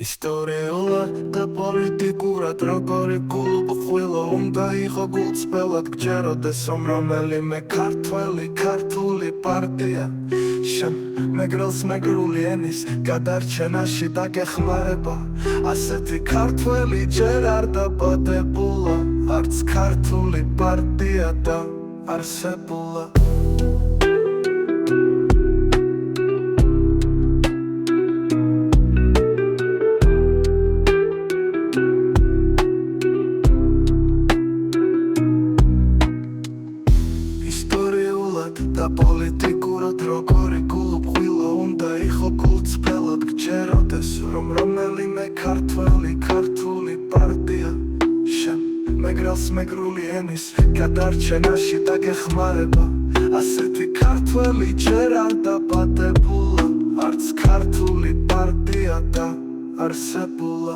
ისტორიულად და პოლიტიკურად როგორი კლუბ ხვილო უნდა იყო გულწრფელად გჯეროდეს რომ რომელიმე ქართული პარტია შენ მეგრელს მეგრული ენის გადარჩენაში დაგეხმარება ასეთი ქართველი ჯერ არ დაბადებულა არც ქართული პარტია დაარსებულა და პოლიტიკურად როგორი გულუბრყვილო უნდა იყო გულწრფელად გჯეროდეს რომ რომელიმე ქართული პარტია შენ მეგრელს მეგრული ენის გადარჩენაში დაგეხმარება ასეთი ქართველი ჯერ არ დაბადებულა არც ქართული პარტია დაარსებულა